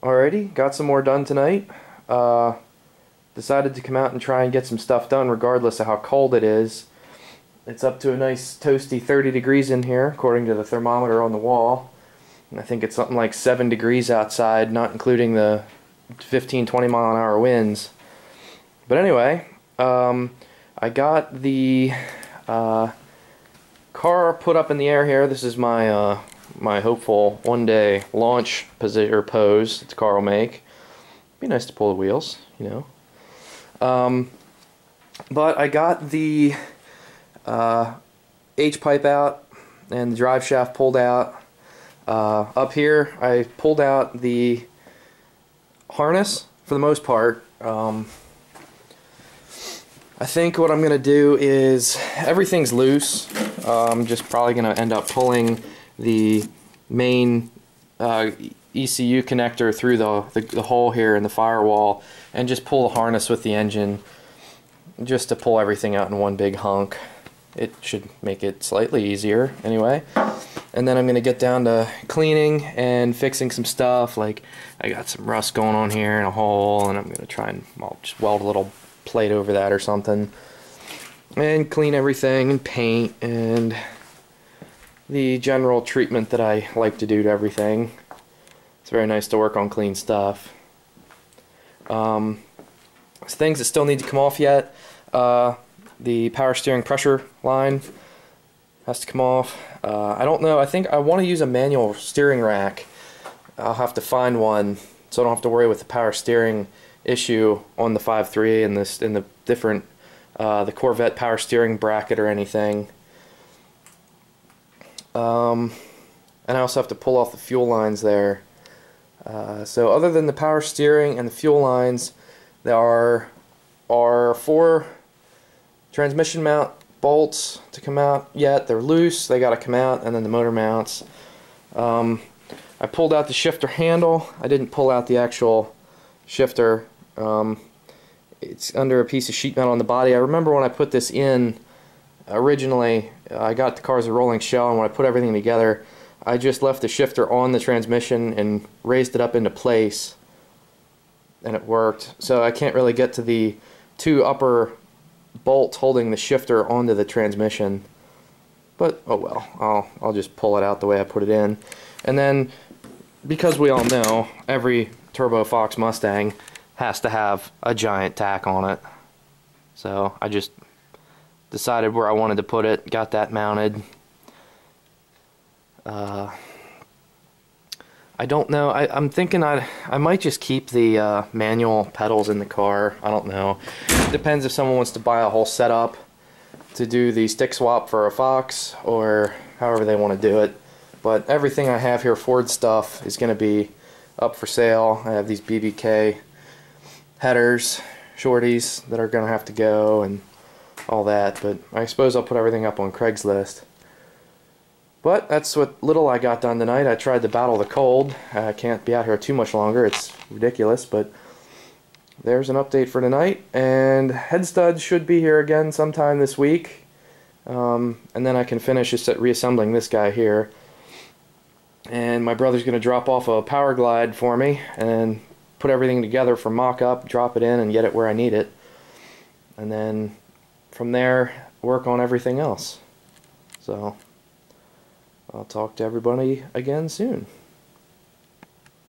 Alrighty, got some more done tonight. Decided to come out and try and get some stuff done regardless of how cold it is. It's up to a nice toasty 30 degrees in here according to the thermometer on the wall. And I think it's something like 7 degrees outside, not including the 15-20 mile an hour winds. But anyway, I got the car put up in the air here. This is my my hopeful one-day launch position or pose that the car will make. Be nice to pull the wheels, you know. But I got the H-pipe out and the drive shaft pulled out. Up here, I pulled out the harness for the most part. I think what I'm going to do is, everything's loose. I'm just probably going to end up pulling the main ECU connector through the hole here in the firewall and just pull the harness with the engine just to pull everything out in one big hunk. It should make it slightly easier anyway. And then I'm going to get down to cleaning and fixing some stuff. Like, I got some rust going on here in a hole, and I'm going to try and just weld a little plate over that or something. And clean everything and paint and the general treatment that I like to do to everything. It's very nice to work on clean stuff. Things that still need to come off yet. The power steering pressure line has to come off. I don't know, I think I want to use a manual steering rack. I'll have to find one so I don't have to worry with the power steering issue on the 5.3 and this in the different the Corvette power steering bracket or anything. And I also have to pull off the fuel lines there. So other than the power steering and the fuel lines, there are 4 transmission mount bolts to come out yet. They're loose, they gotta come out, and then the motor mounts. I pulled out the shifter handle. I didn't pull out the actual shifter. It's under a piece of sheet metal on the body. I remember when I put this in originally, I got the car as a rolling shell, and when I put everything together, I just left the shifter on the transmission and raised it up into place, and it worked. So I can't really get to the 2 upper bolts holding the shifter onto the transmission, but oh well, I'll just pull it out the way I put it in. And then, because we all know every Turbo Fox Mustang has to have a giant tack on it, so I just decided where I wanted to put it, got that mounted. I don't know, I'm thinking I might just keep the manual pedals in the car. I don't know. It depends if someone wants to buy a whole setup to do the stick swap for a Fox, or however they want to do it. But everything I have here, Ford stuff, is going to be up for sale. I have these BBK headers, shorties, that are going to have to go and all that. But I suppose I'll put everything up on Craigslist. But that's what little I got done tonight. I tried to battle the cold. I can't be out here too much longer. It's ridiculous, but there's an update for tonight. And head studs should be here again sometime this week. And then I can finish reassembling this guy here. And my brother's going to drop off a power glide for me and put everything together for mock-up, drop it in, and get it where I need it. And then from there, work on everything else. So I'll talk to everybody again soon.